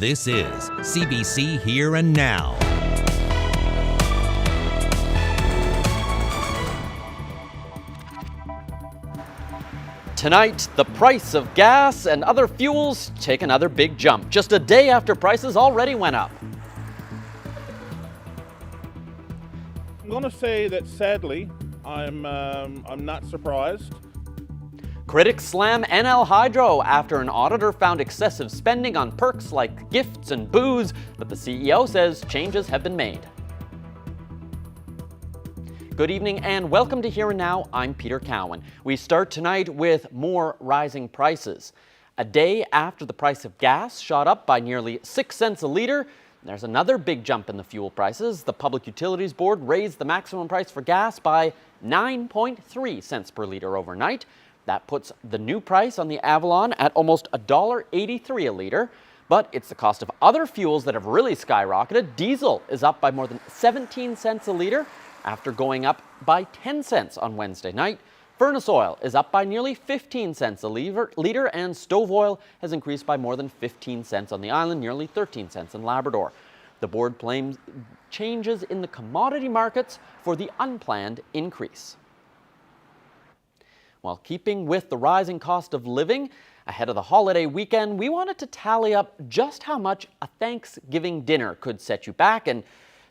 This is CBC Here and Now. Tonight, the price of gas and other fuels take another big jump, just a day after prices already went up. I'm going to say that sadly, I'm not surprised. Critics slam NL Hydro after an auditor found excessive spending on perks like gifts and booze, but the CEO says changes have been made. Good evening and welcome to Here and Now. I'm Peter Cowan. We start tonight with more rising prices. A day after the price of gas shot up by nearly 6 cents a litre, there's another big jump in the fuel prices. The Public Utilities Board raised the maximum price for gas by 9.3 cents per litre overnight. That puts the new price on the Avalon at almost $1.83 a litre. But it's the cost of other fuels that have really skyrocketed. Diesel is up by more than 17 cents a litre after going up by 10 cents on Wednesday night. Furnace oil is up by nearly 15 cents a litre, and stove oil has increased by more than 15 cents on the island, nearly 13 cents in Labrador. The board blames changes in the commodity markets for the unplanned increase. While keeping with the rising cost of living, ahead of the holiday weekend, we wanted to tally up just how much a Thanksgiving dinner could set you back, and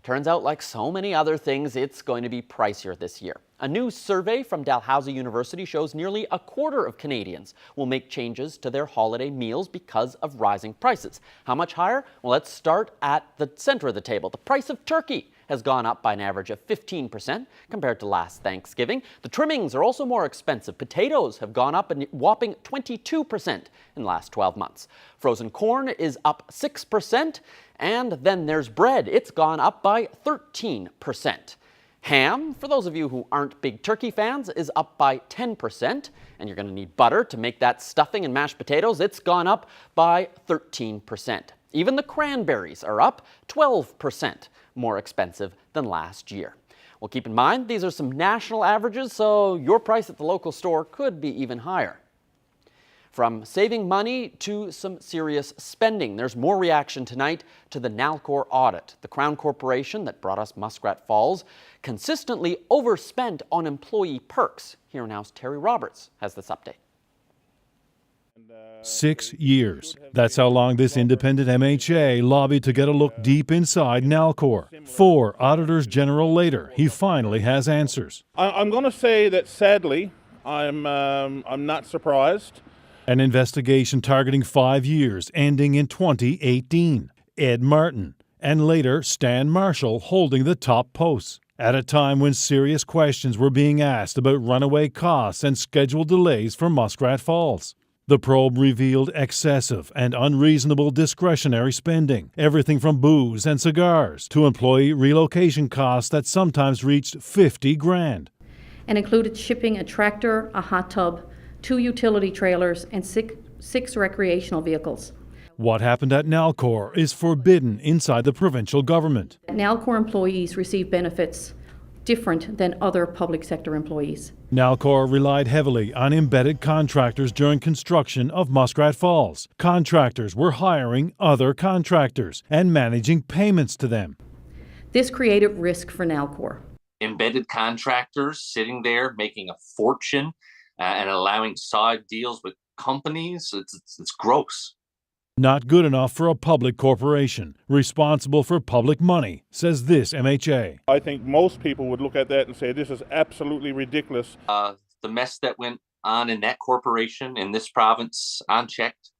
turns out, like so many other things, it's going to be pricier this year. A new survey from Dalhousie University shows nearly a quarter of Canadians will make changes to their holiday meals because of rising prices. How much higher? Well, let's start at the center of the table. The price of turkey has gone up by an average of 15% compared to last Thanksgiving. The trimmings are also more expensive. Potatoes have gone up a whopping 22% in the last 12 months. Frozen corn is up 6%. And then there's bread. It's gone up by 13%. Ham, for those of you who aren't big turkey fans, is up by 10%. And you're going to need butter to make that stuffing and mashed potatoes. It's gone up by 13%. Even the cranberries are up 12% more expensive than last year. Well, keep in mind, these are some national averages, so your price at the local store could be even higher. From saving money to some serious spending, there's more reaction tonight to the Nalcor audit. The Crown Corporation that brought us Muskrat Falls consistently overspent on employee perks. Here Now's Terry Roberts has this update. 6 years. That's how long this independent MHA lobbied to get a look deep inside Nalcor. 4 auditors general later, he finally has answers. I'm going to say that sadly, I'm not surprised. An investigation targeting 5 years, ending in 2018. Ed Martin, and later Stan Marshall holding the top posts, at a time when serious questions were being asked about runaway costs and scheduled delays for Muskrat Falls. The probe revealed excessive and unreasonable discretionary spending, everything from booze and cigars to employee relocation costs that sometimes reached $50,000. And included shipping a tractor, a hot tub, 2 utility trailers, and six recreational vehicles. What happened at Nalcor is forbidden inside the provincial government. Nalcor employees receive benefits different than other public sector employees. Nalcor relied heavily on embedded contractors during construction of Muskrat Falls. Contractors were hiring other contractors and managing payments to them. This created risk for Nalcor. Embedded contractors sitting there making a fortune and allowing side deals with companies, it's gross. Not good enough for a public corporation, responsible for public money, says this MHA. I think most people would look at that and say this is absolutely ridiculous. The mess that went on in that corporation in this province, unchecked,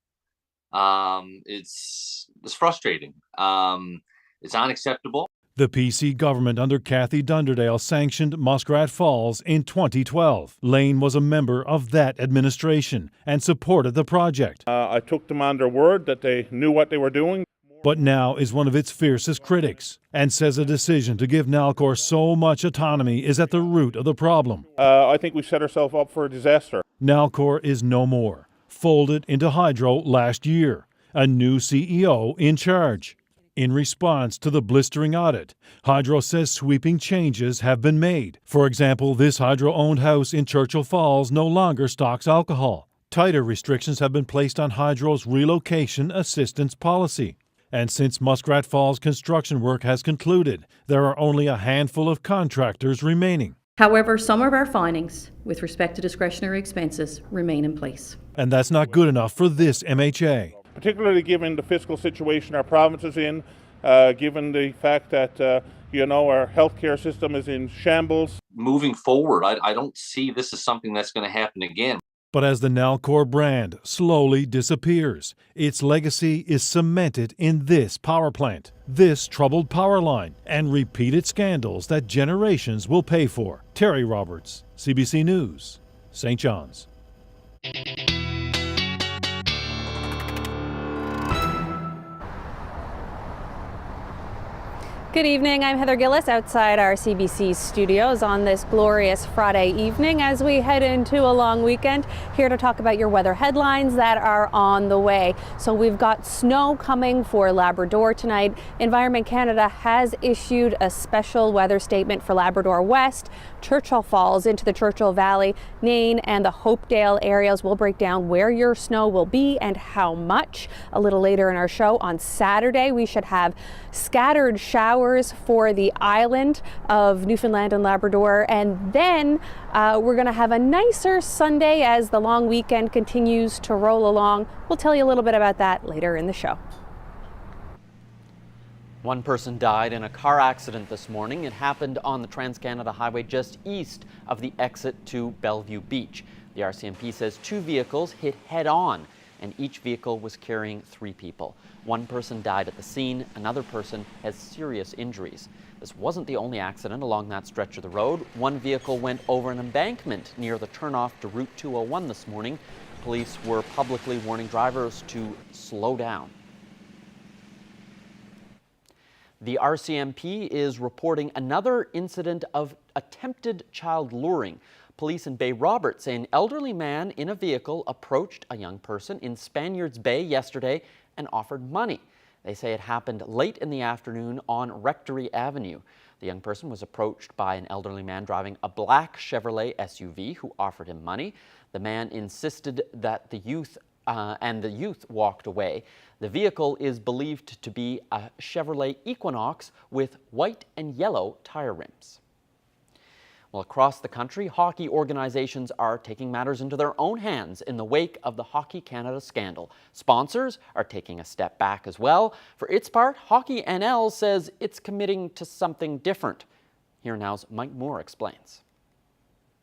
it's frustrating. It's unacceptable. The PC government under Cathy Dunderdale sanctioned Muskrat Falls in 2012. Lane was a member of that administration and supported the project. I took them on their word that they knew what they were doing. But now is one of its fiercest critics and says a decision to give Nalcor so much autonomy is at the root of the problem. I think we set ourselves up for a disaster. Nalcor is no more. Folded into Hydro last year. A new CEO in charge. In response to the blistering audit, Hydro says sweeping changes have been made. For example, this Hydro-owned house in Churchill Falls no longer stocks alcohol. Tighter restrictions have been placed on Hydro's relocation assistance policy. And since Muskrat Falls construction work has concluded, there are only a handful of contractors remaining. However, some of our findings with respect to discretionary expenses remain in place. And that's not good enough for this MHA. Particularly given the fiscal situation our province is in, given the fact that our healthcare system is in shambles. Moving forward, I don't see this as something that's going to happen again. But as the Nalcor brand slowly disappears, its legacy is cemented in this power plant, this troubled power line, and repeated scandals that generations will pay for. Terry Roberts, CBC News, St. John's. Good evening, I'm Heather Gillis outside our CBC studios on this glorious Friday evening as we head into a long weekend. Here to talk about your weather headlines that are on the way. So we've got snow coming for Labrador tonight. Environment Canada has issued a special weather statement for Labrador West, Churchill Falls into the Churchill Valley, Nain and the Hopedale areas. We'll break down where your snow will be and how much a little later in our show. On Saturday, we should have scattered showers for the island of Newfoundland and Labrador, and then we're going to have a nicer Sunday as the long weekend continues to roll along. We'll tell you a little bit about that later in the show. One person died in a car accident this morning. It happened on the Trans-Canada Highway just east of the exit to Bellevue Beach. The RCMP says 2 vehicles hit head-on, and each vehicle was carrying 3 people. One person died at the scene, another person has serious injuries. This wasn't the only accident along that stretch of the road. One vehicle went over an embankment near the turnoff to Route 201 this morning. Police were publicly warning drivers to slow down. The RCMP is reporting another incident of attempted child luring. Police in Bay Roberts say an elderly man in a vehicle approached a young person in Spaniards Bay yesterday and offered money. They say it happened late in the afternoon on Rectory Avenue. The young person was approached by an elderly man driving a black Chevrolet SUV who offered him money. The man insisted that the youth walked away. The vehicle is believed to be a Chevrolet Equinox with white and yellow tire rims. Well, across the country, hockey organizations are taking matters into their own hands in the wake of the Hockey Canada scandal. Sponsors are taking a step back as well. For its part, Hockey NL says it's committing to something different. Here now's Mike Moore explains.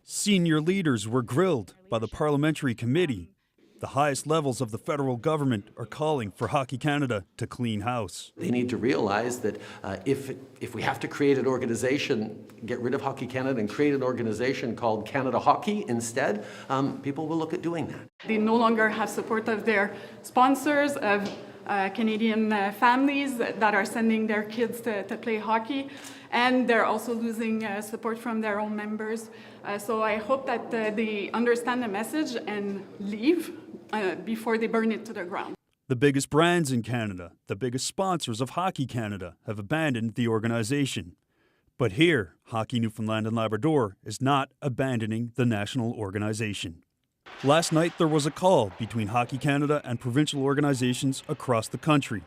Senior leaders were grilled by the parliamentary committee. The highest levels of the federal government are calling for Hockey Canada to clean house. They need to realize that if we have to create an organization, get rid of Hockey Canada and create an organization called Canada Hockey instead, people will look at doing that. They no longer have support of their sponsors, of Canadian families that are sending their kids to play hockey, and they're also losing support from their own members. So I hope that they understand the message and leave before they burn it to the ground. The biggest brands in Canada, the biggest sponsors of Hockey Canada, have abandoned the organization. But here, Hockey Newfoundland and Labrador is not abandoning the national organization. Last night, there was a call between Hockey Canada and provincial organizations across the country.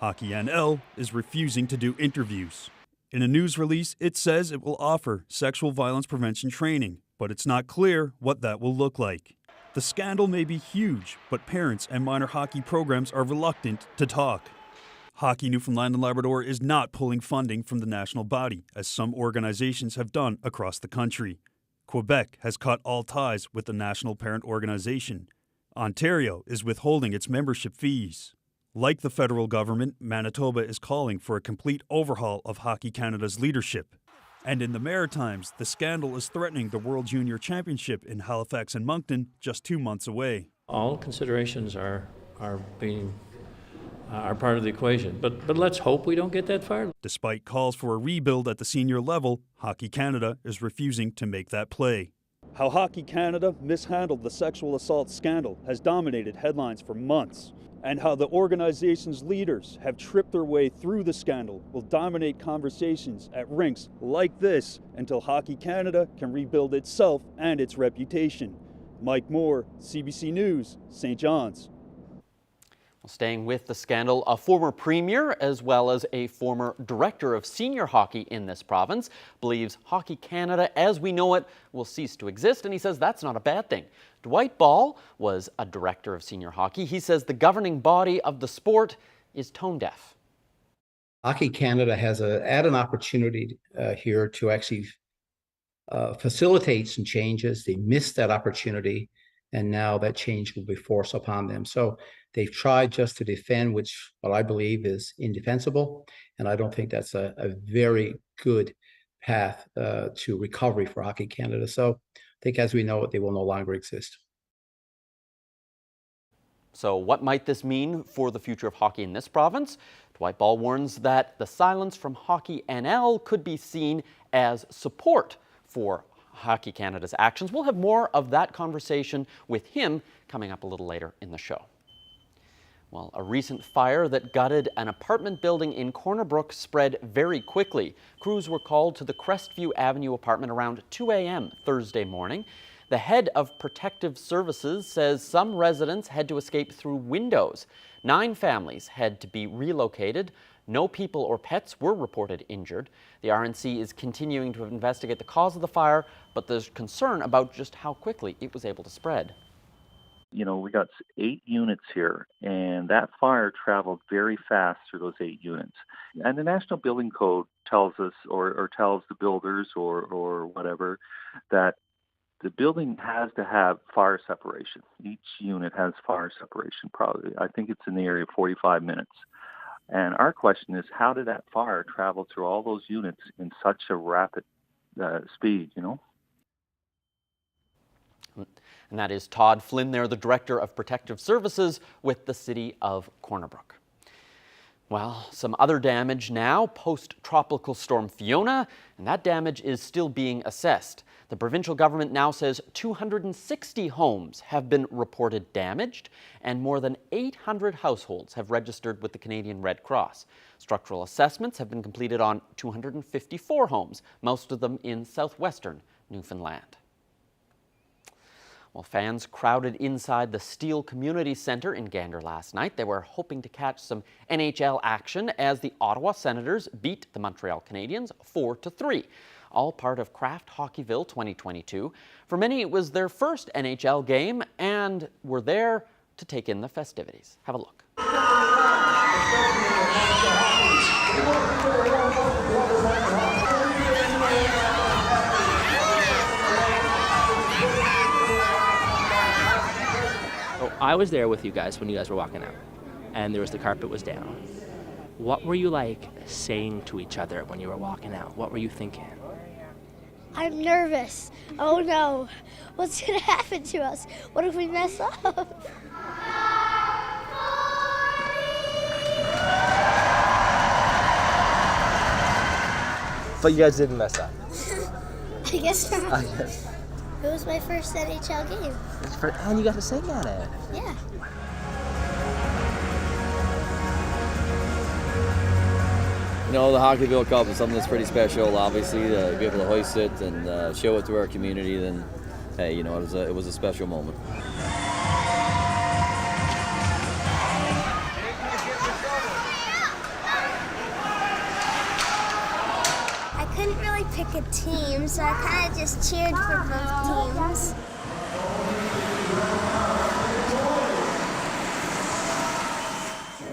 Hockey NL is refusing to do interviews. In a news release, it says it will offer sexual violence prevention training, but it's not clear what that will look like. The scandal may be huge, but parents and minor hockey programs are reluctant to talk. Hockey Newfoundland and Labrador is not pulling funding from the national body, as some organizations have done across the country. Quebec has cut all ties with the national parent organization. Ontario is withholding its membership fees. Like the federal government, Manitoba is calling for a complete overhaul of Hockey Canada's leadership. And in the Maritimes, the scandal is threatening the World Junior Championship in Halifax and Moncton, just 2 months away. All considerations are part of the equation, but let's hope we don't get that far. Despite calls for a rebuild at the senior level, Hockey Canada is refusing to make that play. How Hockey Canada mishandled the sexual assault scandal has dominated headlines for months, and how the organization's leaders have tripped their way through the scandal will dominate conversations at rinks like this until Hockey Canada can rebuild itself and its reputation. Mike Moore, CBC News, St. John's. Staying with the scandal, a former premier as well as a former director of senior hockey in this province believes Hockey Canada as we know it will cease to exist, and he says that's not a bad thing. Dwight Ball was a director of senior hockey. He says the governing body of the sport is tone deaf. Hockey Canada has had an opportunity here to actually facilitate some changes. They missed that opportunity, and now that change will be forced upon them. So they've tried just to defend, which what I believe is indefensible, and I don't think that's a very good path to recovery for Hockey Canada. So I think as we know it, they will no longer exist. So what might this mean for the future of hockey in this province? Dwight Ball warns that the silence from Hockey NL could be seen as support for Hockey Canada's actions. We'll have more of that conversation with him coming up a little later in the show. Well, a recent fire that gutted an apartment building in Corner Brook spread very quickly. Crews were called to the Crestview Avenue apartment around 2 a.m. Thursday morning. The head of Protective Services says some residents had to escape through windows. 9 families had to be relocated. No people or pets were reported injured. The RNC is continuing to investigate the cause of the fire, but there's concern about just how quickly it was able to spread. You know, we got 8 units here, and that fire traveled very fast through those 8 units. And the National Building Code tells us, or tells the builders or whatever, that the building has to have fire separation. Each unit has fire separation, probably. I think it's in the area of 45 minutes. And our question is, how did that fire travel through all those units in such a rapid speed, you know? And that is Todd Flynn there, the Director of Protective Services with the City of Corner Brook. Well, some other damage now post-tropical storm Fiona, and that damage is still being assessed. The provincial government now says 260 homes have been reported damaged, and more than 800 households have registered with the Canadian Red Cross. Structural assessments have been completed on 254 homes, most of them in southwestern Newfoundland. Well, fans crowded inside the Steele Community Centre in Gander last night. They were hoping to catch some NHL action as the Ottawa Senators beat the Montreal Canadiens 4-3. All part of Kraft Hockeyville 2022. For many, it was their first NHL game and were there to take in the festivities. Have a look. I was there with you guys when you guys were walking out, and the carpet was down. What were you like saying to each other when you were walking out? What were you thinking? I'm nervous. Oh no, what's gonna happen to us? What if we mess up? But you guys didn't mess up. I guess not. I guess. It was my first NHL game. And you got to sing at it. Yeah. You know, the Hockeyville Cup is something that's pretty special, obviously, to be able to hoist it and show it to our community. Then, hey, you know, it was a special moment. I couldn't really pick a team, so I kind of just cheered for both teams.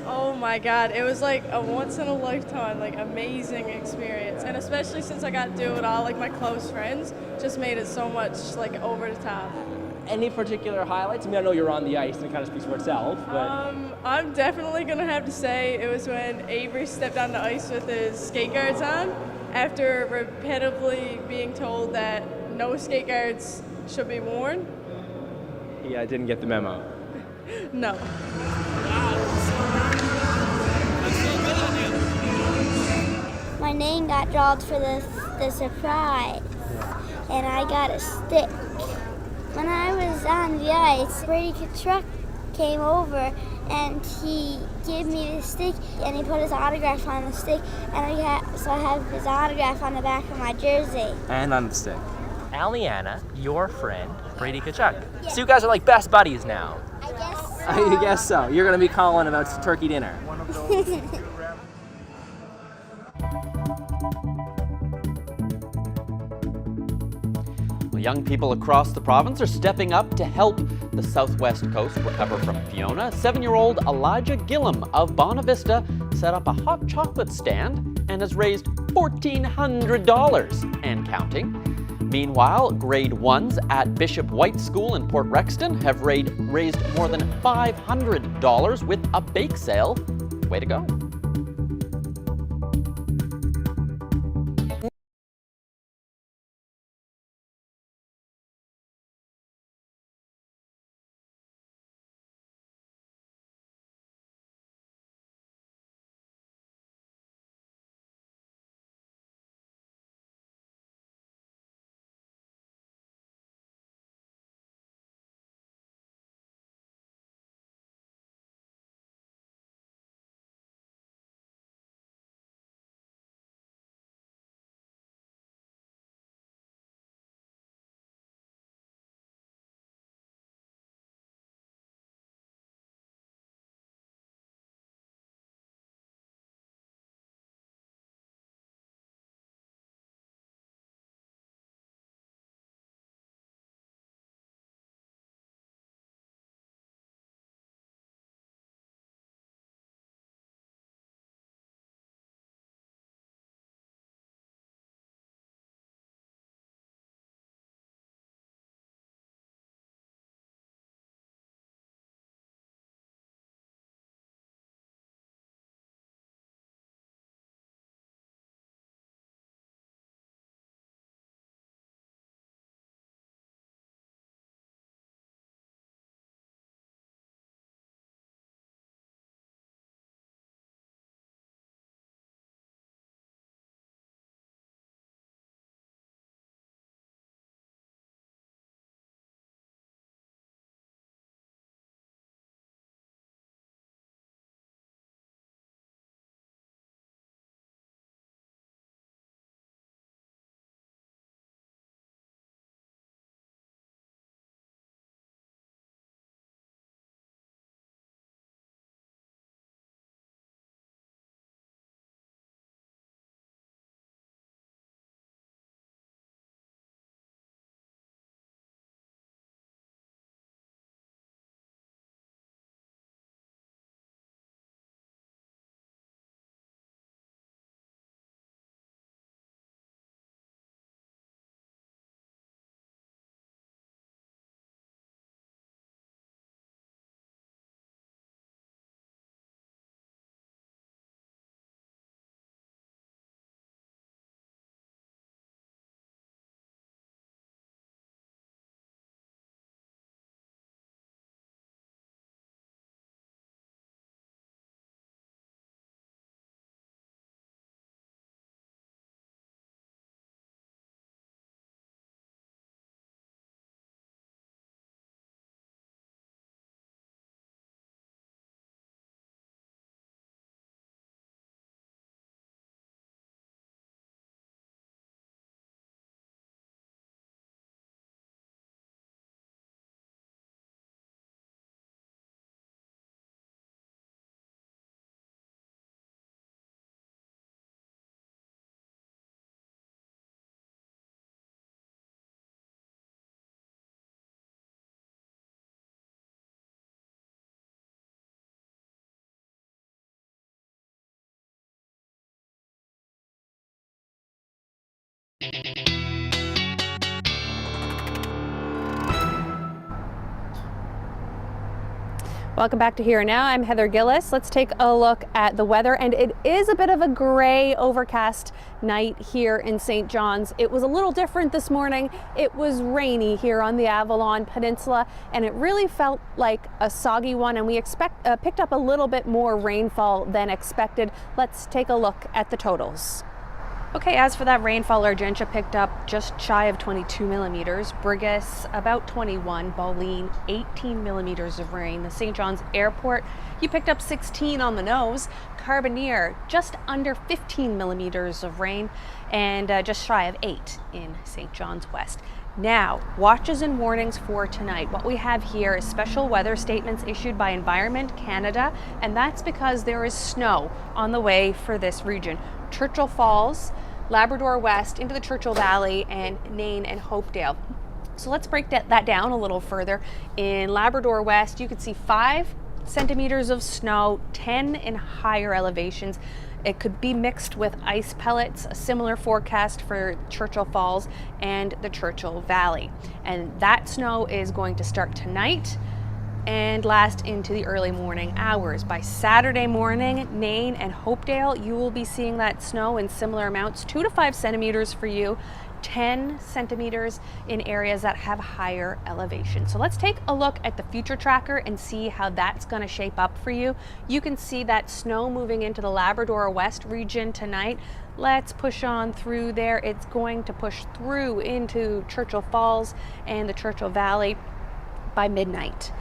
Oh my God, it was like a once-in-a-lifetime, like amazing experience. And especially since I got to do it with all like my close friends, just made it so much like over the top. Any particular highlights? I mean, I know you're on the ice and it kind of speaks for itself, but... I'm definitely gonna have to say it was when Avery stepped on the ice with his skate guards on after repetitively being told that no skate guards should be worn. Yeah, I didn't get the memo. No. My name got drawn for the surprise, and I got a stick. When I was on the ice, Brady Tkachuk came over and he gave me the stick and he put his autograph on the stick, and so I have his autograph on the back of my jersey. And on the stick. Aliana, your friend, Brady Tkachuk. Yeah. So you guys are like best buddies now. I Guess I guess so. You're going to be calling about turkey dinner. Well, young people across the province are stepping up to help the southwest coast recover from Fiona. 7-year-old Elijah Gillum of Bonavista set up a hot chocolate stand and has raised $1,400 and counting. Meanwhile, grade 1s at Bishop White School in Port Rexton have raised more than $500 with a bake sale. Way to go. Welcome back to Here and Now. I'm Heather Gillis. Let's take a look at the weather, and it is a bit of a gray, overcast night here in St. John's. It was a little different this morning. It was rainy here on the Avalon Peninsula, and it really felt like a soggy one, and we picked up a little bit more rainfall than expected. Let's take a look at the totals. Okay, as for that rainfall, Argentia picked up just shy of 22 millimeters, Brigus about 21, Bauline 18 millimeters of rain. The St. John's Airport, you picked up 16 on the nose, Carbonear just under 15 millimeters of rain, and just shy of 8 in St. John's West. Now, watches and warnings for tonight. What we have here is special weather statements issued by Environment Canada, and that's because there is snow on the way for this region. Churchill Falls, Labrador West, into the Churchill Valley, and Nain and Hopedale. So let's break that down a little further. In Labrador West, you can see 5 centimeters of snow, 10 in higher elevations. It could be mixed with ice pellets, a similar forecast for Churchill Falls and the Churchill Valley. And that snow is going to start tonight and last into the early morning hours. By Saturday morning, Nain and Hopedale, you will be seeing that snow in similar amounts, 2 to 5 centimeters for you, 10 centimeters in areas that have higher elevation. So let's take a look at the future tracker and see how that's going to shape up for you. You can see that snow moving into the Labrador West region tonight. Let's push on through there. It's going to push through into Churchill Falls and the Churchill Valley by midnight.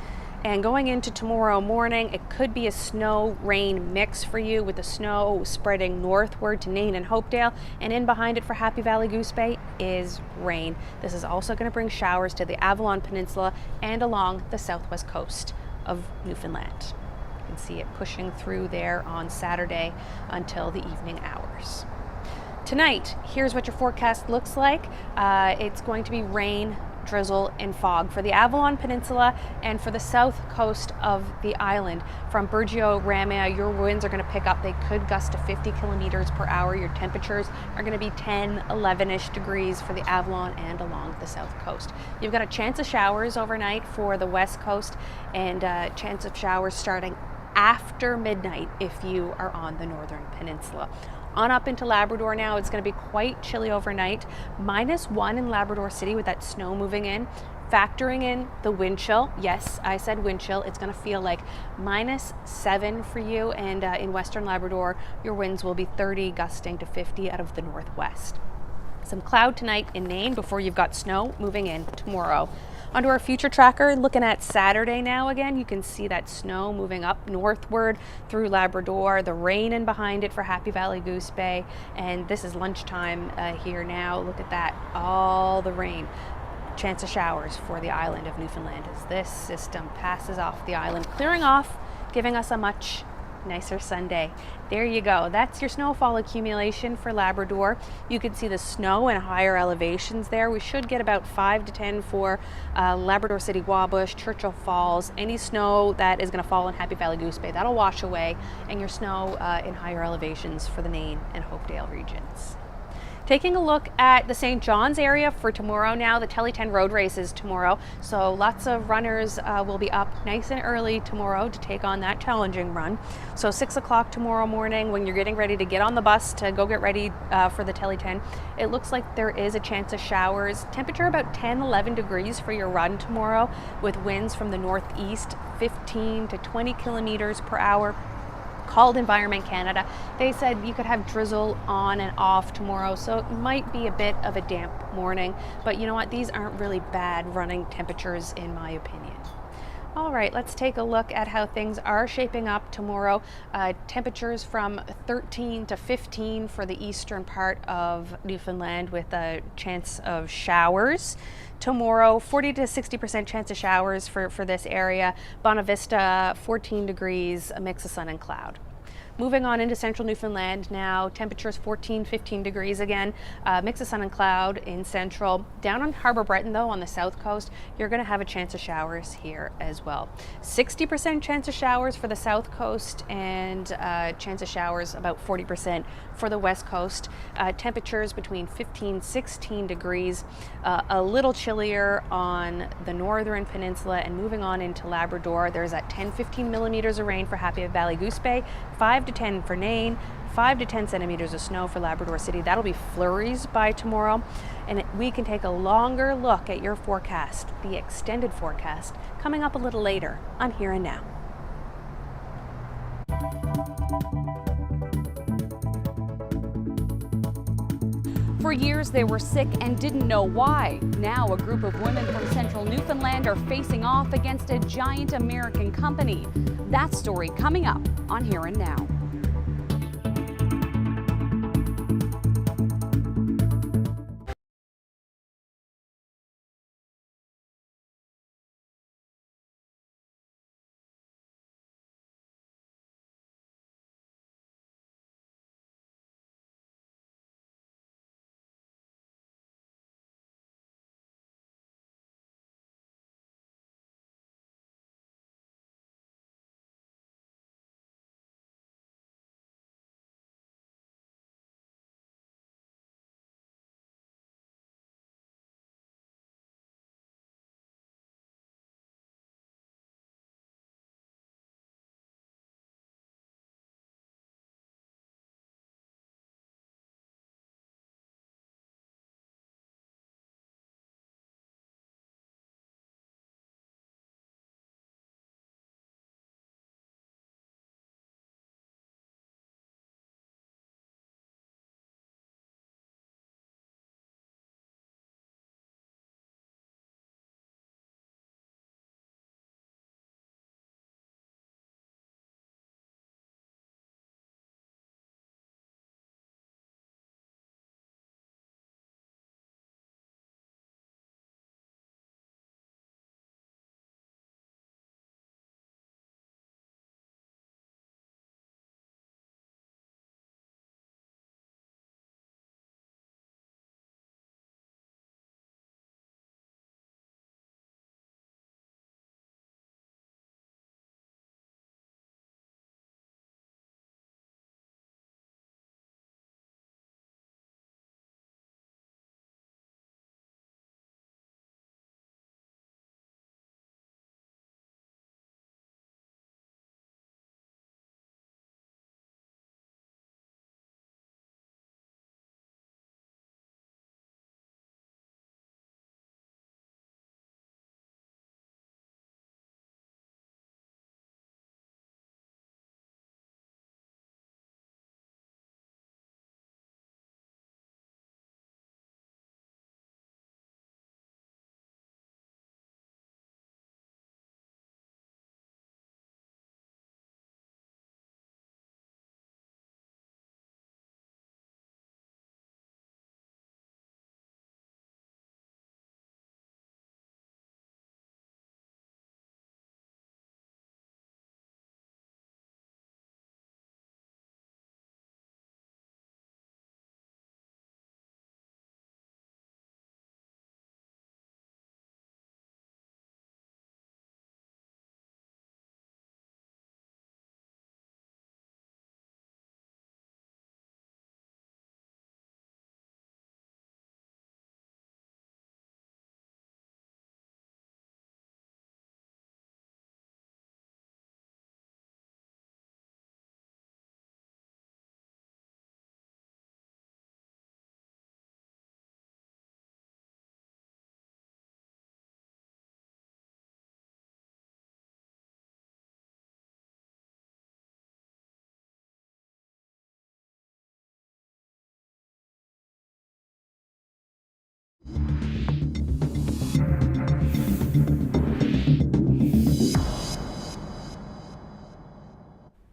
And going into tomorrow morning, it could be a snow-rain mix for you, with the snow spreading northward to Nain and Hopedale, and in behind it for Happy Valley Goose Bay is rain. This is also going to bring showers to the Avalon Peninsula and along the southwest coast of Newfoundland. You can see it pushing through there on Saturday until the evening hours. Tonight, here's what your forecast looks like. It's going to be rain, drizzle, and fog for the Avalon Peninsula and for the south coast of the island. From Burgeo, Ramea, your winds are going to pick up. They could gust to 50 kilometers per hour. Your temperatures are going to be 10, 11-ish degrees for the Avalon and along the south coast. You've got a chance of showers overnight for the west coast, and a chance of showers starting after midnight if you are on the northern peninsula. On up into Labrador now, it's going to be quite chilly overnight. -1 in Labrador City with that snow moving in. Factoring in the wind chill, yes, I said wind chill, it's going to feel like -7 for you, and in Western Labrador, your winds will be 30, gusting to 50 out of the northwest. Some cloud tonight in Nain before you've got snow moving in tomorrow. Onto our future tracker, looking at Saturday now again, you can see that snow moving up northward through Labrador, the rain in behind it for Happy Valley Goose Bay, and this is lunchtime here now. Look at that, all the rain. Chance of showers for the island of Newfoundland as this system passes off the island, clearing off, giving us a much nicer Sunday. There you go. That's your snowfall accumulation for Labrador. You can see the snow and higher elevations there. We should get about 5 to 10 for Labrador City, Wabush, Churchill Falls. Any snow that is going to fall in Happy Valley Goose Bay, that'll wash away, and your snow in higher elevations for the Nain and Hopedale regions. Taking a look at the St. John's area for tomorrow now, the Telly 10 road races tomorrow. So lots of runners will be up nice and early tomorrow to take on that challenging run. So 6 o'clock tomorrow morning, when you're getting ready to get on the bus to go get ready for the Telly 10, it looks like there is a chance of showers. Temperature about 10, 11 degrees for your run tomorrow, with winds from the northeast, 15 to 20 kilometers per hour. Called Environment Canada. They said you could have drizzle on and off tomorrow, so it might be a bit of a damp morning, but you know what, these aren't really bad running temperatures in my opinion. All right, let's take a look at how things are shaping up tomorrow. Temperatures from 13 to 15 for the eastern part of Newfoundland, with a chance of showers. Tomorrow, 40 to 60% chance of showers for this area. Bonavista, 14 degrees, a mix of sun and cloud. Moving on into central Newfoundland now, temperatures 14, 15 degrees again, mix of sun and cloud in central. Down on Harbour Breton though, on the south coast, you're going to have a chance of showers here as well. 60% chance of showers for the south coast, and chance of showers about 40% for the west coast. Temperatures between 15, 16 degrees, a little chillier on the northern peninsula, and moving on into Labrador, there's that 10, 15 millimeters of rain for Happy Valley Goose Bay, 5 to 10 for Nain, 5 to 10 centimeters of snow for Labrador City. That'll be flurries by tomorrow. And we can take a longer look at your forecast, the extended forecast, coming up a little later on Here and Now. For years, they were sick and didn't know why. Now, a group of women from central Newfoundland are facing off against a giant American company. That story coming up on Here and Now.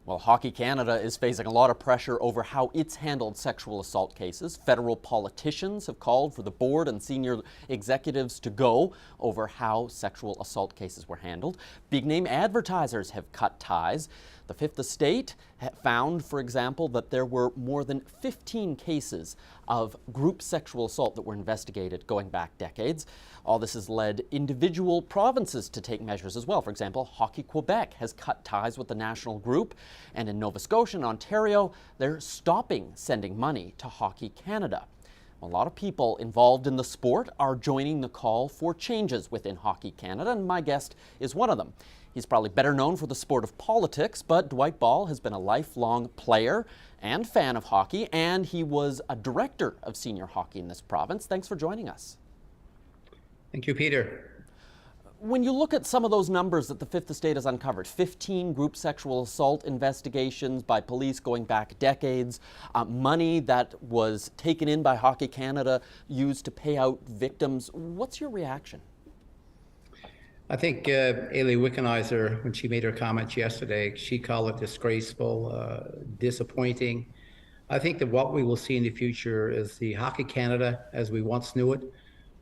Well, Hockey Canada is facing a lot of pressure over how it's handled sexual assault cases. Federal politicians have called for the board and senior executives to go over how sexual assault cases were handled. Big-name advertisers have cut ties. The Fifth Estate found, for example, that there were more than 15 cases of group sexual assault that were investigated going back decades. All this has led individual provinces to take measures as well. For example, Hockey Quebec has cut ties with the national group, and in Nova Scotia and Ontario, they're stopping sending money to Hockey Canada. A lot of people involved in the sport are joining the call for changes within Hockey Canada, and my guest is one of them. He's probably better known for the sport of politics, but Dwight Ball has been a lifelong player and fan of hockey, and he was a director of senior hockey in this province. Thanks for joining us. Thank you, Peter. When you look at some of those numbers that the Fifth Estate has uncovered, 15 group sexual assault investigations by police going back decades, money that was taken in by Hockey Canada used to pay out victims, what's your reaction? I think Ailey Wickenheiser, when she made her comments yesterday, she called it disgraceful, disappointing. I think that what we will see in the future is the Hockey Canada, as we once knew it,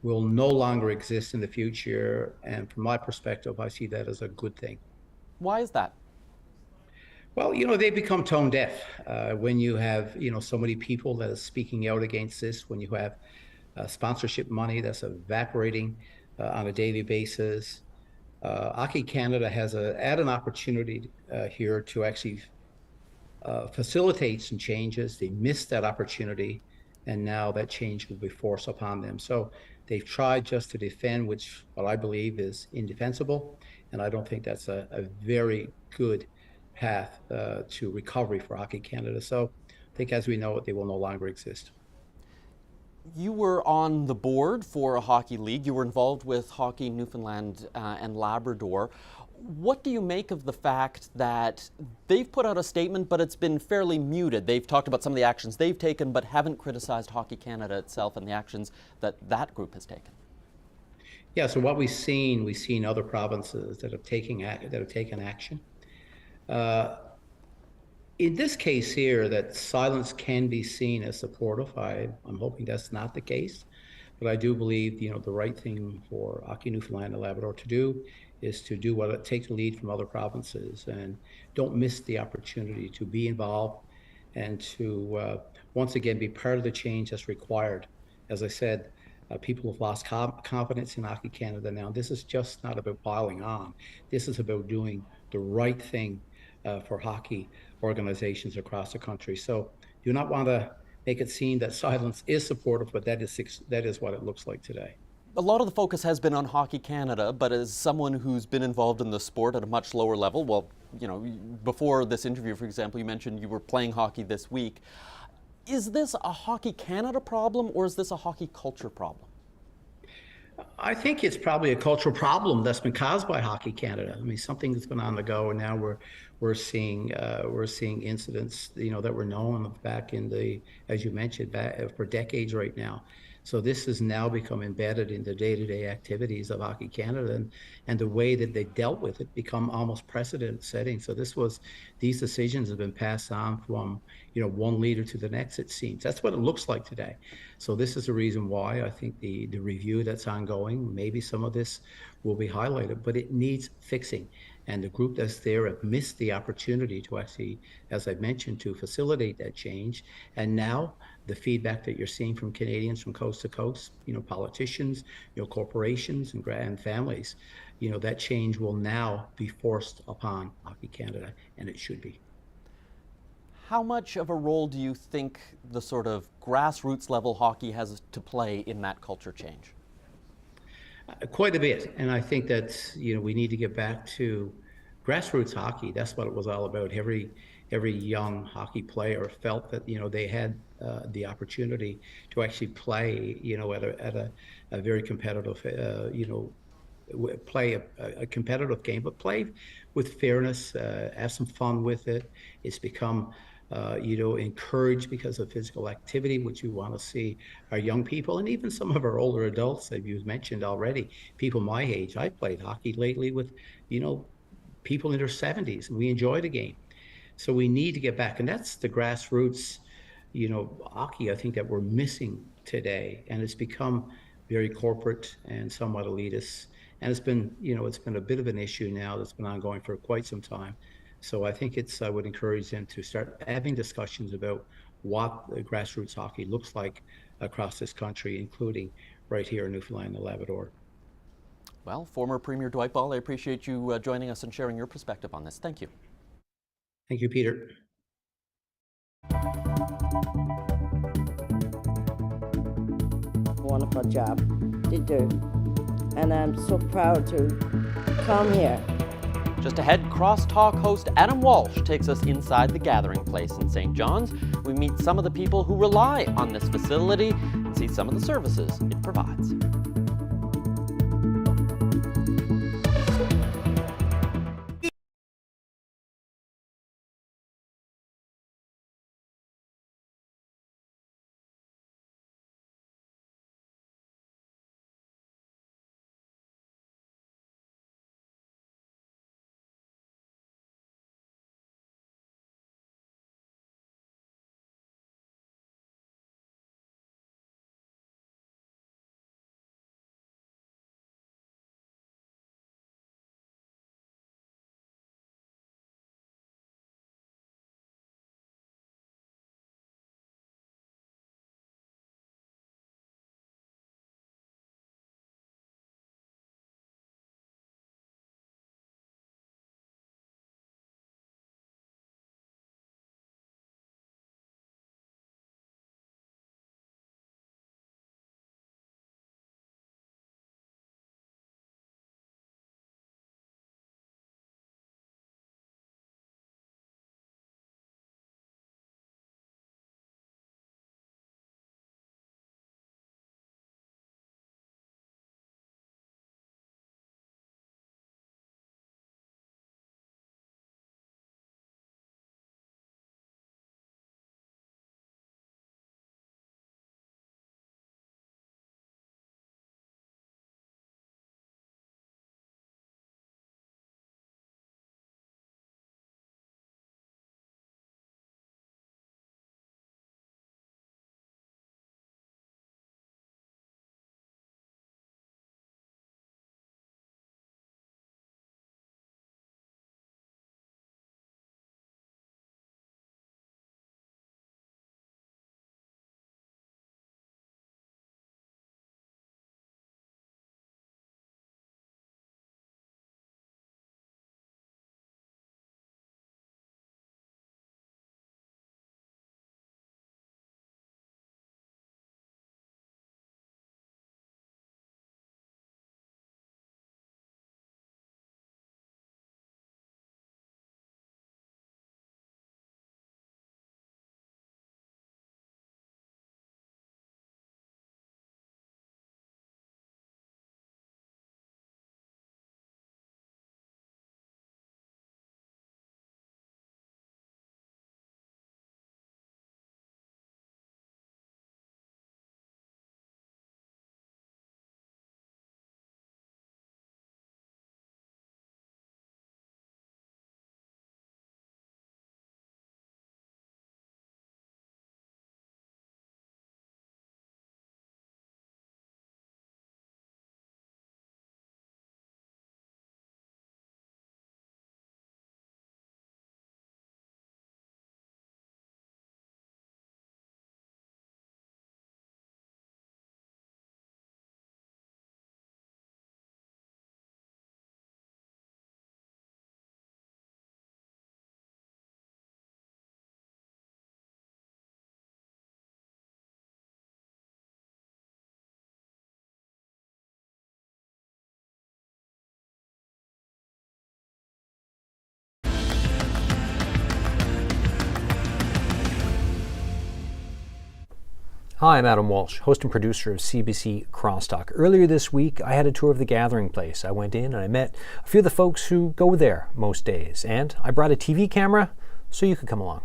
will no longer exist in the future. And from my perspective, I see that as a good thing. Why is that? Well, you know, they become tone deaf when you have, you know, so many people that are speaking out against this, when you have sponsorship money that's evaporating on a daily basis. Hockey Canada has had an opportunity here to actually facilitate some changes. They missed that opportunity, and now that change will be forced upon them. So they've tried just to defend, which what I believe is indefensible, and I don't think that's a very good path to recovery for Hockey Canada. So I think as we know it, they will no longer exist. You were on the board for a hockey league. You were involved with Hockey Newfoundland and Labrador. What do you make of the fact that they've put out a statement, but it's been fairly muted? They've talked about some of the actions they've taken, but haven't criticized Hockey Canada itself and the actions that that group has taken. Yeah, so what we've seen other provinces that have taken action. In this case here, that silence can be seen as supportive. I'm hoping that's not the case, but I do believe, you know, the right thing for Hockey Newfoundland and Labrador to do is to do what it takes to lead from other provinces, and don't miss the opportunity to be involved and to once again be part of the change that's required. As I said, people have lost confidence in Hockey Canada now. This is just not about piling on. This is about doing the right thing for hockey organizations across the country. So do not want to make it seem that silence is supportive, but that is what it looks like today. A lot of the focus has been on Hockey Canada, but as someone who's been involved in the sport at a much lower level, well, you know, before this interview, for example, you mentioned you were playing hockey this week. Is this a Hockey Canada problem, or is this a hockey culture problem? I think it's probably a cultural problem that's been caused by Hockey Canada. I mean, something that's been on the go, and now we're seeing incidents, you know, that were known back in the, as you mentioned, back for decades right now. So this has now become embedded in the day-to-day activities of Hockey Canada, and the way that they dealt with it become almost precedent setting. So these decisions have been passed on from, you know, one leader to the next, it seems. That's what it looks like today. So this is the reason why I think the review that's ongoing, maybe some of this will be highlighted, but it needs fixing. And the group that's there have missed the opportunity to actually, as I mentioned, to facilitate that change. And now the feedback that you're seeing from Canadians from coast to coast, you know, politicians, you know, corporations and families, you know, that change will now be forced upon Hockey Canada, and it should be. How much of a role do you think the sort of grassroots level hockey has to play in that culture change? Quite a bit, and I think that, you know, we need to get back to grassroots hockey. That's what it was all about. Every young hockey player felt that, you know, they had the opportunity to actually play, you know, at a very competitive, you know, play a competitive game, but play with fairness, have some fun with it. It's become you know, encouraged because of physical activity, which we want to see our young people and even some of our older adults, as you mentioned already, people my age. I played hockey lately with, you know, people in their 70s, and we enjoy the game. So we need to get back, and that's the grassroots, hockey, I think, that we're missing today. And it's become very corporate and somewhat elitist. And it's been a bit of an issue now that's been ongoing for quite some time. So I think I would encourage them to start having discussions about what the grassroots hockey looks like across this country, including right here in Newfoundland and Labrador. Well, former Premier Dwight Ball, I appreciate you joining us and sharing your perspective on this. Thank you. Thank you, Peter. Wonderful job to do, and I'm so proud to come here. Just ahead, Crosstalk host Adam Walsh takes us inside the gathering place in St. John's. We meet some of the people who rely on this facility and see some of the services it provides. Hi, I'm Adam Walsh, host and producer of CBC Crosstalk. Earlier this week, I had a tour of the gathering place. I went in and I met a few of the folks who go there most days, and I brought a TV camera so you could come along.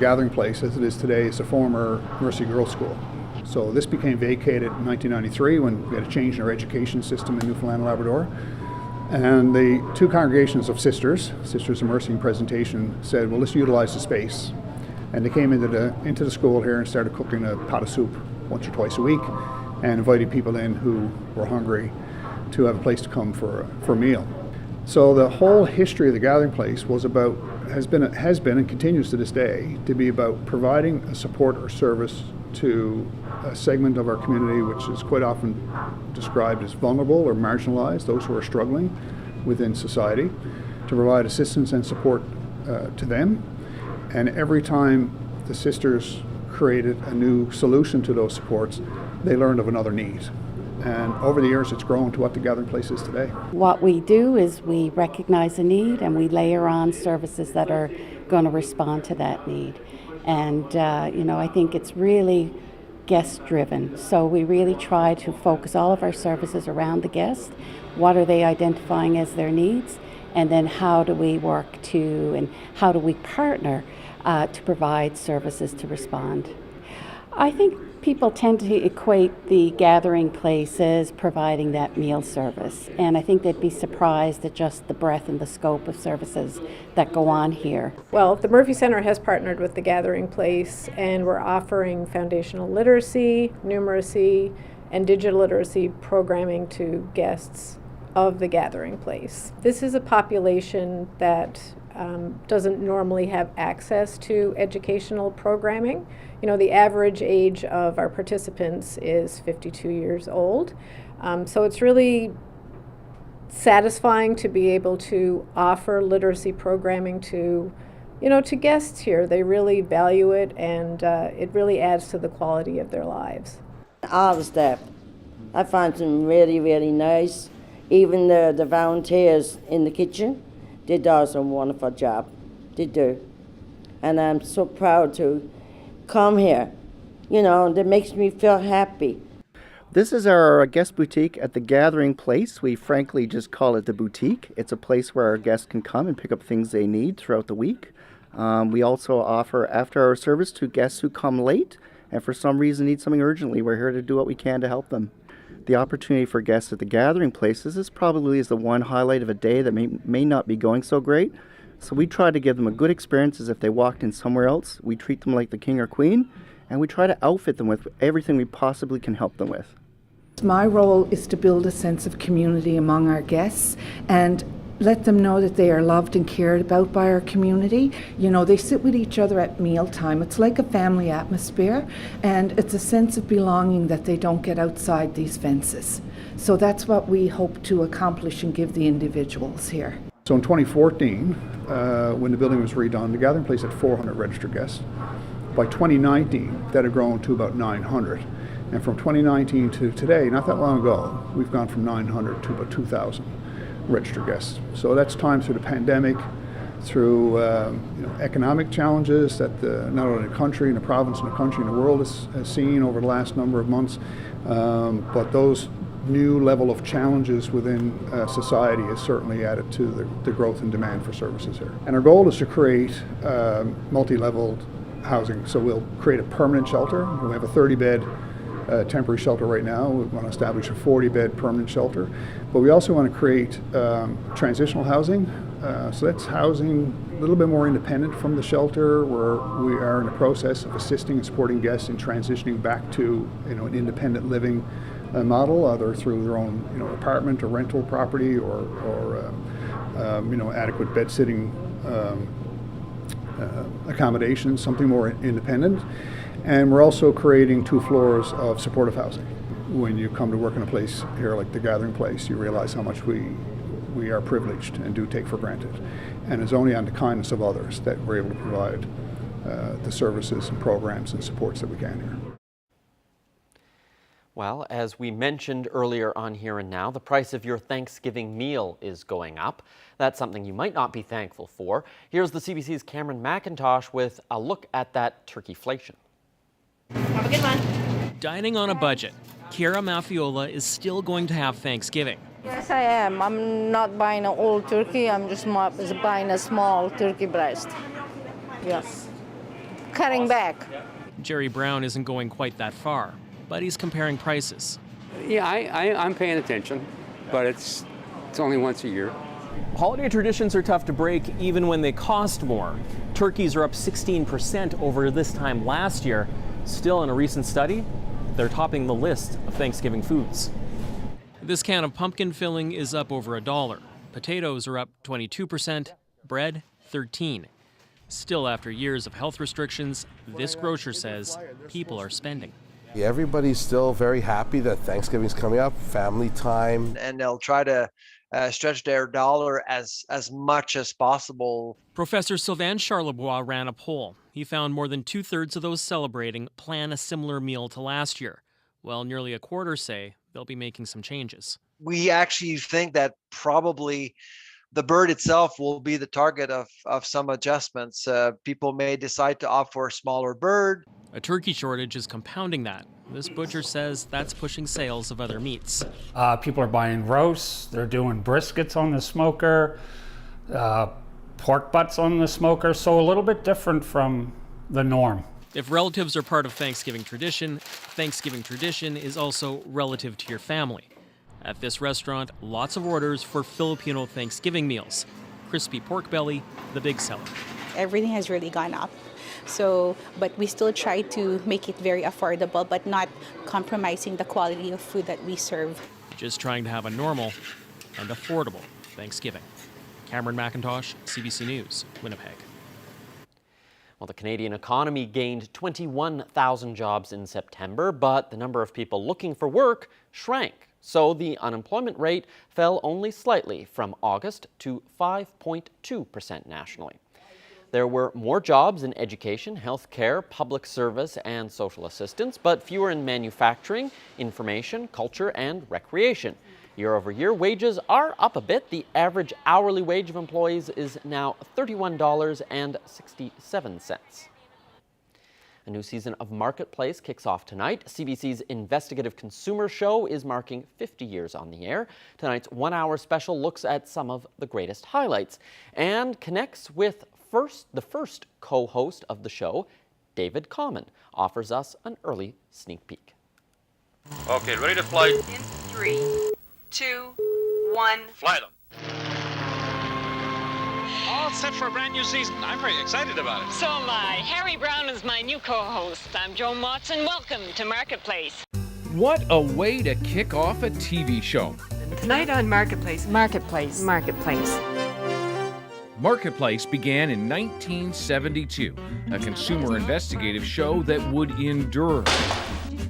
Gathering place, as it is today, is a former Mercy Girls' School. So this became vacated in 1993 when we had a change in our education system in Newfoundland and Labrador. And the two congregations of Sisters of Mercy in presentation, said, well, let's utilize the space. And they came into the school here and started cooking a pot of soup once or twice a week and invited people in who were hungry to have a place to come for a meal. So the whole history of the Gathering Place has been and continues to this day to be about providing a support or service to a segment of our community which is quite often described as vulnerable or marginalized, those who are struggling within society, to provide assistance and support to them. And every time the sisters created a new solution to those supports, they learned of another need. And over the years, it's grown to what the Gathering Place is today. What we do is we recognize a need and we layer on services that are going to respond to that need. And, I think it's really guest-driven. So we really try to focus all of our services around the guest. What are they identifying as their needs? And then how do we work and how do we partner to provide services to respond? I think people tend to equate the Gathering Place as providing that meal service, and I think they'd be surprised at just the breadth and the scope of services that go on here. Well, the Murphy Center has partnered with the Gathering Place, and we're offering foundational literacy, numeracy, and digital literacy programming to guests of the Gathering Place. This is a population that doesn't normally have access to educational programming. The average age of our participants is 52 years old. So it's really satisfying to be able to offer literacy programming to guests here. They really value it, and it really adds to the quality of their lives. All the staff, I find them really, really nice. Even the volunteers in the kitchen, they do a wonderful job. They do. And I'm so proud to come here. That makes me feel happy. This is our guest boutique at the Gathering Place. We frankly just call it the boutique. It's a place where our guests can come and pick up things they need throughout the week. We also offer after-hour service to guests who come late and for some reason need something urgently. We're here to do what we can to help them. The opportunity for guests at the Gathering Places is probably the one highlight of a day that may not be going so great. So we try to give them a good experience as if they walked in somewhere else. We treat them like the king or queen, and we try to outfit them with everything we possibly can help them with. My role is to build a sense of community among our guests and let them know that they are loved and cared about by our community. They sit with each other at mealtime. It's like a family atmosphere, and it's a sense of belonging that they don't get outside these fences. So that's what we hope to accomplish and give the individuals here. So in 2014, when the building was redone, the Gathering Place had 400 registered guests. By 2019, that had grown to about 900. And from 2019 to today, not that long ago, we've gone from 900 to about 2,000 registered guests. So that's time through the pandemic, through economic challenges that not only the country and the province and the country and the world has seen over the last number of months, but those new level of challenges within society has certainly added to the growth and demand for services here. And our goal is to create multi-leveled housing. So we'll create a permanent shelter. We have a 30-bed temporary shelter right now. We want to establish a 40-bed permanent shelter. But we also want to create transitional housing. So that's housing a little bit more independent from the shelter, where we are in the process of assisting and supporting guests in transitioning back to an independent living model, either through their own apartment or rental property or adequate bed sitting accommodations, something more independent. And we're also creating 2 floors of supportive housing. When you come to work in a place here like the Gathering Place, you realize how much we are privileged and do take for granted. And it's only on the kindness of others that we're able to provide the services and programs and supports that we can here. Well, as we mentioned earlier on Here and Now, the price of your Thanksgiving meal is going up. That's something you might not be thankful for. Here's the CBC's Cameron McIntosh with a look at that turkeyflation. Have a good one. Dining on a budget. Kira Mafiola is still going to have Thanksgiving. Yes, I am. I'm not buying an old turkey. I'm just buying a small turkey breast. Yes. Cutting back. Jerry Brown isn't going quite that far, but he's comparing prices. Yeah, I'm paying attention, but it's It's only once a year. Holiday traditions are tough to break even when they cost more. Turkeys are up 16% over this time last year. Still, in a recent study, they're topping the list of Thanksgiving foods. This can of pumpkin filling is up over $1. Potatoes are up 22%, bread 13%. Still, after years of health restrictions, this grocer says people are spending. Everybody's still very happy that Thanksgiving's coming up, family time. And they'll try to stretch their dollar as much as possible. Professor Sylvain Charlebois ran a poll. He found more than 2/3 of those celebrating plan a similar meal to last year, while nearly a quarter say they'll be making some changes. We actually think that probably the bird itself will be the target of some adjustments. People may decide to opt for a smaller bird. A turkey shortage is compounding that. This butcher says that's pushing sales of other meats. People are buying roasts, they're doing briskets on the smoker, pork butts on the smoker, so a little bit different from the norm. If relatives are part of Thanksgiving tradition is also relative to your family. At this restaurant, lots of orders for Filipino Thanksgiving meals. Crispy pork belly, the big seller. Everything has really gone up. But we still try to make it very affordable, but not compromising the quality of food that we serve. Just trying to have a normal and affordable Thanksgiving. Cameron McIntosh, CBC News, Winnipeg. Well, the Canadian economy gained 21,000 jobs in September, but the number of people looking for work shrank. So the unemployment rate fell only slightly from August to 5.2% nationally. There were more jobs in education, healthcare, public service, and social assistance, but fewer in manufacturing, information, culture, and recreation. Year over year, wages are up a bit. The average hourly wage of employees is now $31.67. A new season of Marketplace kicks off tonight. CBC's investigative consumer show is marking 50 years on the air. Tonight's one-hour special looks at some of the greatest highlights and connects with the first co-host of the show. David Common offers us an early sneak peek. Okay, ready to fly. In 3, 2, 1. Fly them. All set for a brand new season. I'm very excited about it. So am I. Harry Brown is my new co-host. I'm Joan Watson. Welcome to Marketplace. What a way to kick off a TV show. Tonight on Marketplace. Marketplace. Marketplace began in 1972, a consumer investigative show that would endure.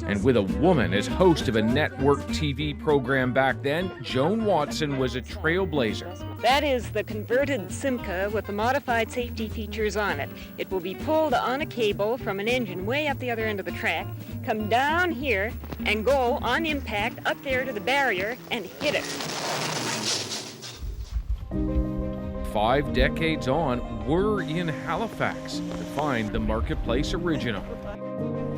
And with a woman as host of a network TV program back then, Joan Watson was a trailblazer. That is the converted Simca with the modified safety features on it. It will be pulled on a cable from an engine way up the other end of the track, come down here, and go on impact up there to the barrier and hit it. 5 decades on, we're in Halifax to find the Marketplace original.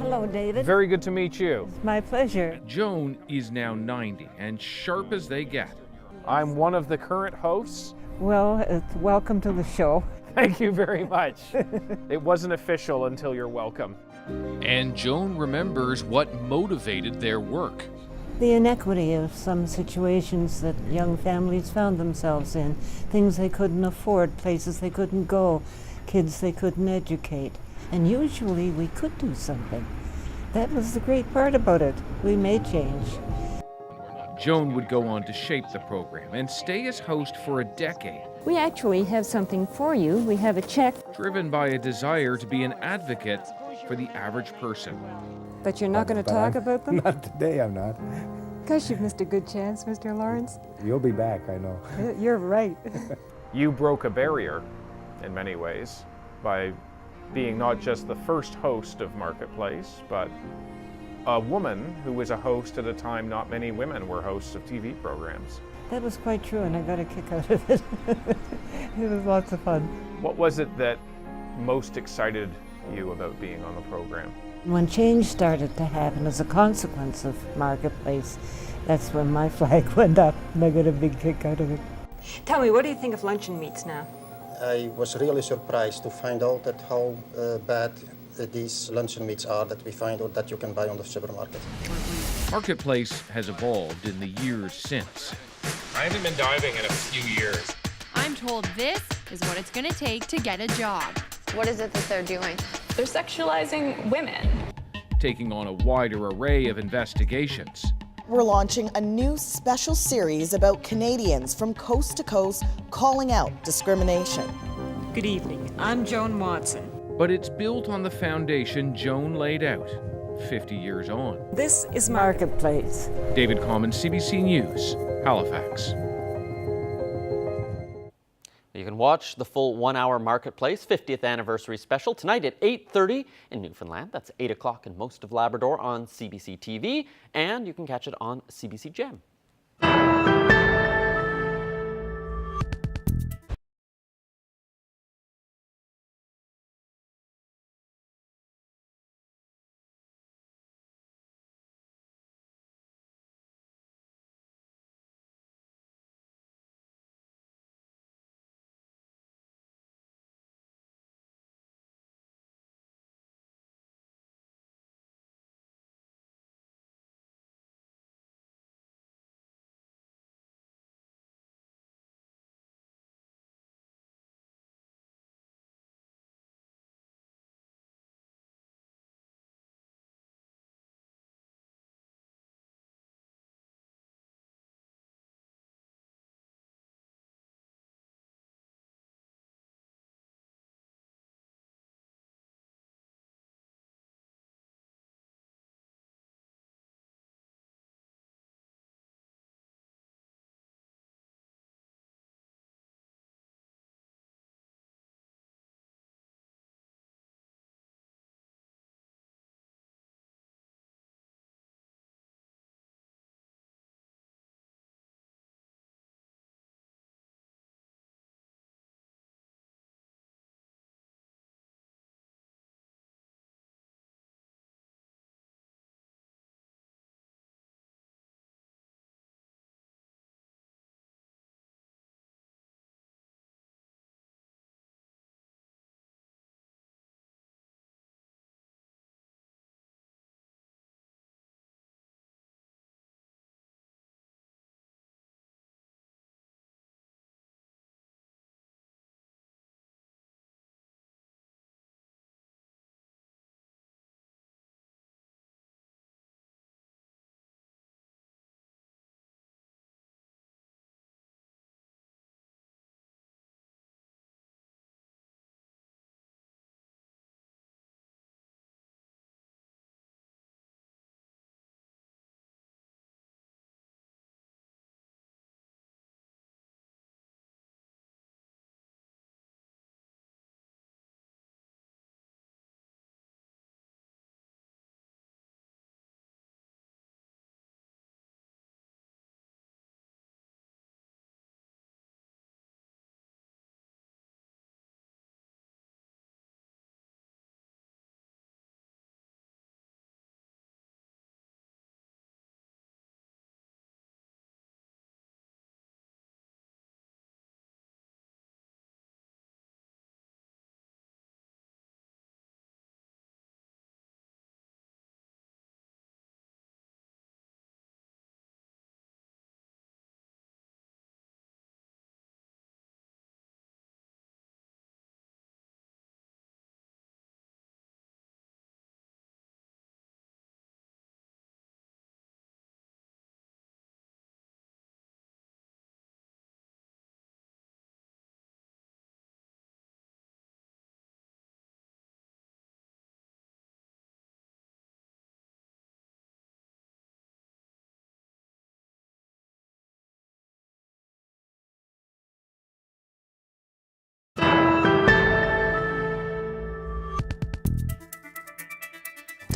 Hello, David. Very good to meet you. My pleasure. Joan is now 90 and sharp as they get. I'm one of the current hosts. Well, welcome to the show. Thank you very much. It wasn't official until you're welcome. And Joan remembers what motivated their work. The inequity of some situations that young families found themselves in, things they couldn't afford, places they couldn't go, kids they couldn't educate. And usually we could do something. That was the great part about it. We made change. Joan would go on to shape the program and stay as host for a decade. We actually have something for you. We have a check. Driven by a desire to be an advocate for the average person. But you're not going to talk about them? Not today, I'm not. Gosh, you've missed a good chance, Mr. Lawrence. You'll be back, I know. You're right. You broke a barrier in many ways by being not just the first host of Marketplace, but a woman who was a host at a time not many women were hosts of TV programs. That was quite true, and I got a kick out of it. It was lots of fun. What was it that most excited you about being on the program? When change started to happen as a consequence of Marketplace, that's when my flag went up, and I got a big kick out of it. Tell me, what do you think of luncheon meats now? I was really surprised to find out that how bad these luncheon meats are that we find out that you can buy on the supermarket. Marketplace has evolved in the years since. I haven't been diving in a few years. I'm told this is what it's going to take to get a job. What is it that they're doing? They're sexualizing women. Taking on a wider array of investigations. We're launching a new special series about Canadians from coast to coast calling out discrimination. Good evening. I'm Joan Watson. But it's built on the foundation Joan laid out 50 years on. This is Marketplace. David Common, CBC News, Halifax. You can watch the full 1-hour Marketplace 50th anniversary special tonight at 8:30 in Newfoundland. That's 8 o'clock in most of Labrador on CBC TV, and you can catch it on CBC Gem.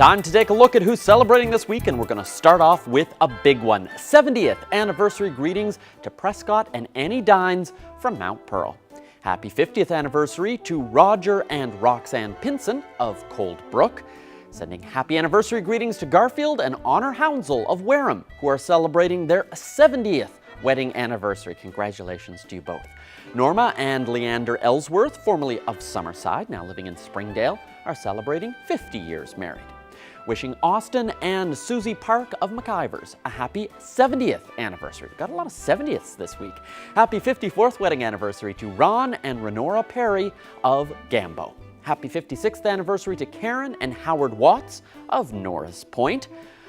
Time to take a look at who's celebrating this week, and we're going to start off with a big one. 70th anniversary greetings to Prescott and Annie Dines from Mount Pearl. Happy 50th anniversary to Roger and Roxanne Pinson of Cold Brook. Sending happy anniversary greetings to Garfield and Honor Hounsell of Wareham, who are celebrating their 70th wedding anniversary. Congratulations to you both. Norma and Leander Ellsworth, formerly of Summerside, now living in Springdale, are celebrating 50 years married. Wishing Austin and Susie Park of McIvers a happy 70th anniversary. We've got a lot of 70ths this week. Happy 54th wedding anniversary to Ron and Renora Perry of Gambo. Happy 56th anniversary to Karen and Howard Watts of Norris Point.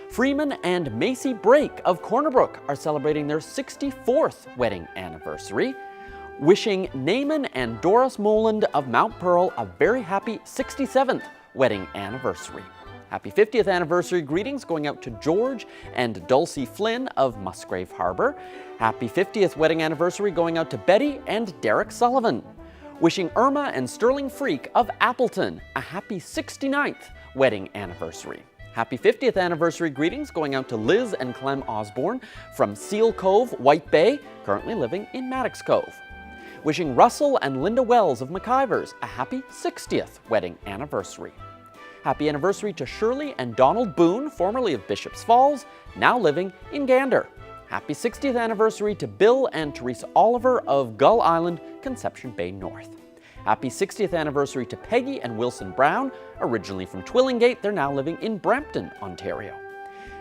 Freeman and Macy Brake of Cornerbrook are celebrating their 64th wedding anniversary. Wishing Naaman and Doris Moland of Mount Pearl a very happy 67th wedding anniversary. Happy 50th anniversary greetings going out to George and Dulcie Flynn of Musgrave Harbor. Happy 50th wedding anniversary going out to Betty and Derek Sullivan. Wishing Irma and Sterling Freak of Appleton a happy 69th wedding anniversary. Happy 50th anniversary greetings going out to Liz and Clem Osborne from Seal Cove, White Bay, currently living in Maddox Cove. Wishing Russell and Linda Wells of McIvers a happy 60th wedding anniversary. Happy anniversary to Shirley and Donald Boone, formerly of Bishops Falls, now living in Gander. Happy 60th anniversary to Bill and Teresa Oliver of Gull Island, Conception Bay North. Happy 60th anniversary to Peggy and Wilson Brown, originally from Twillingate, they're now living in Brampton, Ontario.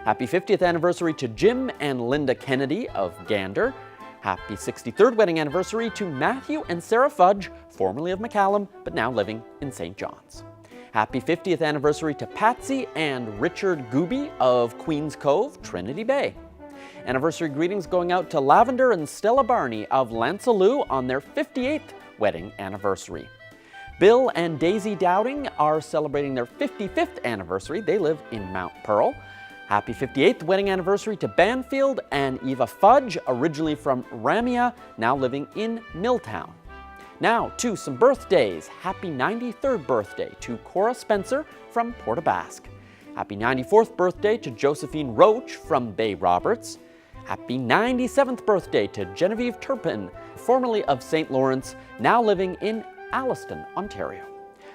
Happy 50th anniversary to Jim and Linda Kennedy of Gander. Happy 63rd wedding anniversary to Matthew and Sarah Fudge, formerly of McCallum, but now living in St. John's. Happy 50th anniversary to Patsy and Richard Gooby of Queens Cove, Trinity Bay. Anniversary greetings going out to Lavender and Stella Barney of Lansaloo on their 58th wedding anniversary. Bill and Daisy Dowding are celebrating their 55th anniversary. They live in Mount Pearl. Happy 58th wedding anniversary to Banfield and Eva Fudge, originally from Ramia, now living in Milltown. Now to some birthdays. Happy 93rd birthday to Cora Spencer from Port Basque. Happy 94th birthday to Josephine Roach from Bay Roberts. Happy 97th birthday to Genevieve Turpin, formerly of St. Lawrence, now living in Alliston, Ontario.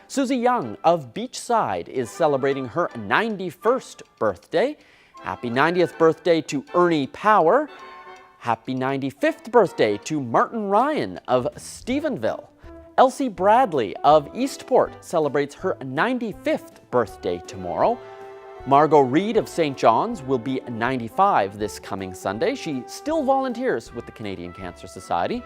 Susie Young of Beachside is celebrating her 91st birthday. Happy 90th birthday to Ernie Power. Happy 95th birthday to Martin Ryan of Stephenville. Elsie Bradley of Eastport celebrates her 95th birthday tomorrow. Margot Reed of St. John's will be 95 this coming Sunday. She still volunteers with the Canadian Cancer Society.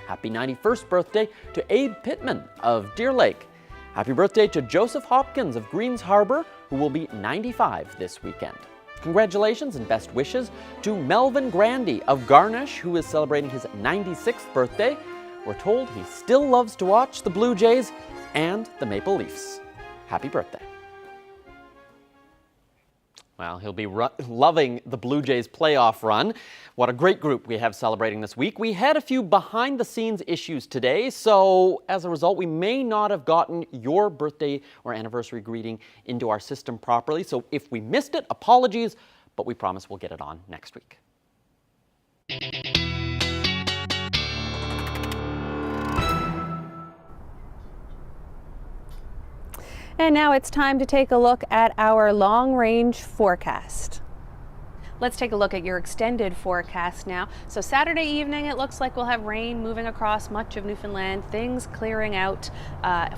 Happy 91st birthday to Abe Pittman of Deer Lake. Happy birthday to Joseph Hopkins of Greens Harbor, who will be 95 this weekend. Congratulations and best wishes to Melvin Grandy of Garnish, who is celebrating his 96th birthday. We're told he still loves to watch the Blue Jays and the Maple Leafs. Happy birthday. Well, he'll be loving the Blue Jays playoff run. What a great group we have celebrating this week. We had a few behind-the-scenes issues today, so as a result, we may not have gotten your birthday or anniversary greeting into our system properly. So if we missed it, apologies, but we promise we'll get it on next week. And now it's time to take a look at our long-range forecast. Let's take a look at your extended forecast now. So Saturday evening, it looks like we'll have rain moving across much of Newfoundland, things clearing out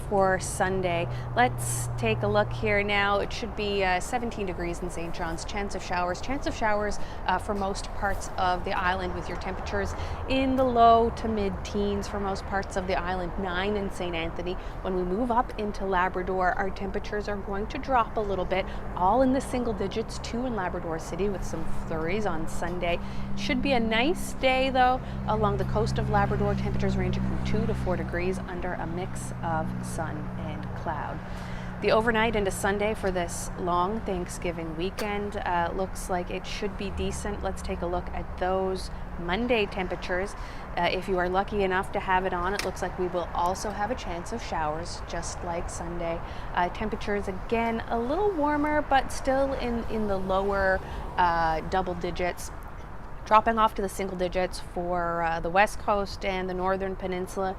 for Sunday. Let's take a look here now. It should be 17 degrees in St. John's, chance of showers for most parts of the island, with your temperatures in the low to mid-teens for most parts of the island, 9 in St. Anthony. When we move up into Labrador, our temperatures are going to drop a little bit, all in the single digits, 2 in Labrador City with some flurries on Sunday. Should be a nice day though along the coast of Labrador, temperatures ranging from 2 to 4 degrees under a mix of sun and cloud. The overnight into Sunday for this long Thanksgiving weekend looks like it should be decent. Let's take a look at those Monday temperatures. If you are lucky enough to have it on, it looks like we will also have a chance of showers, just like Sunday. Temperatures again a little warmer, but still in the lower double digits, dropping off to the single digits for the west coast and the northern peninsula.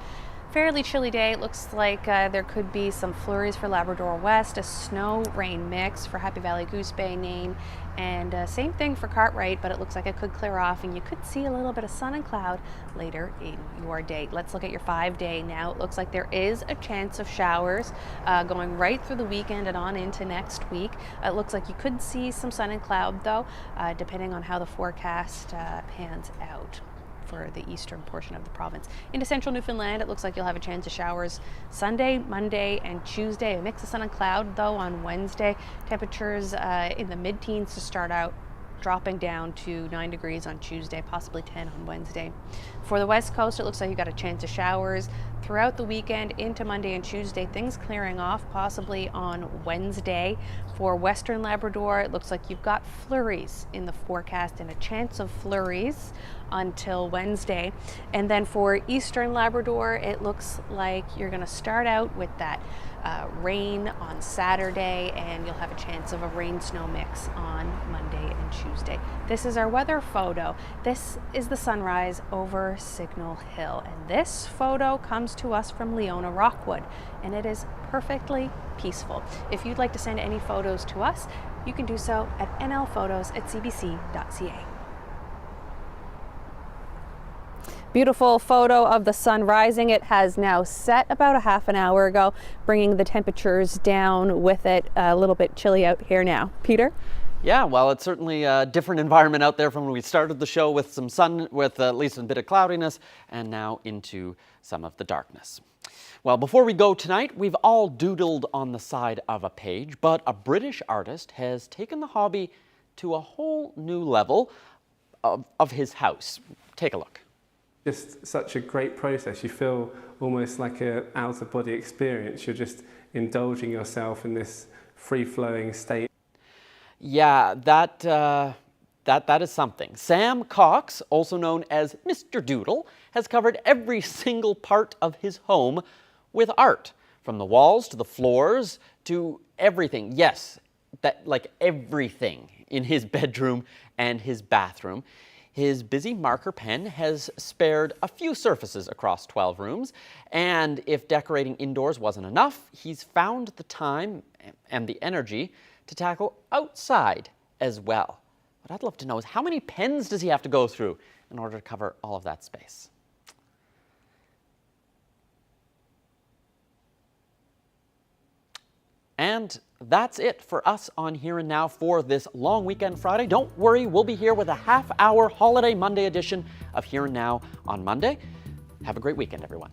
Fairly chilly day. It looks like there could be some flurries for Labrador West, a snow-rain mix for Happy Valley, Goose Bay, Nain, and same thing for Cartwright, but it looks like it could clear off and you could see a little bit of sun and cloud later in your day. Let's look at your 5-day now. It looks like there is a chance of showers going right through the weekend and on into next week. It looks like you could see some sun and cloud though, depending on how the forecast pans out for the eastern portion of the province. Into central Newfoundland, it looks like you'll have a chance of showers Sunday, Monday, and Tuesday. A mix of sun and cloud though on Wednesday. Temperatures in the mid-teens to start out, dropping down to 9 degrees on Tuesday, possibly 10 on Wednesday. For the west coast, it looks like you got a chance of showers throughout the weekend into Monday and Tuesday. Things clearing off possibly on Wednesday. For western Labrador, it looks like you've got flurries in the forecast and a chance of flurries until Wednesday. And then for eastern Labrador, it looks like you're going to start out with that rain on Saturday, and you'll have a chance of a rain-snow mix on Monday and Tuesday. This is our weather photo. This is the sunrise over Signal Hill, and this photo comes to us from Leona Rockwood, and it is perfectly peaceful. If you'd like to send any photos to us, you can do so at nlphotos@cbc.ca. Beautiful photo of the sun rising. It has now set about a half an hour ago, bringing the temperatures down with it. A little bit chilly out here now. Peter? Yeah, well, it's certainly a different environment out there from when we started the show with some sun, with at least a bit of cloudiness, and now into some of the darkness. Well, before we go tonight, we've all doodled on the side of a page, but a British artist has taken the hobby to a whole new level of his house. Take a look. Just such a great process. You feel almost like an out-of-body experience. You're just indulging yourself in this free-flowing state. Yeah, that is something. Sam Cox, also known as Mr. Doodle, has covered every single part of his home with art, from the walls to the floors to everything. Yes, like everything in his bedroom and his bathroom. His busy marker pen has spared a few surfaces across 12 rooms, and if decorating indoors wasn't enough, he's found the time and the energy to tackle outside as well. What I'd love to know is how many pens does he have to go through in order to cover all of that space? And that's it for us on Here and Now for this long weekend Friday. Don't worry, we'll be here with a half-hour holiday Monday edition of Here and Now on Monday. Have a great weekend, everyone.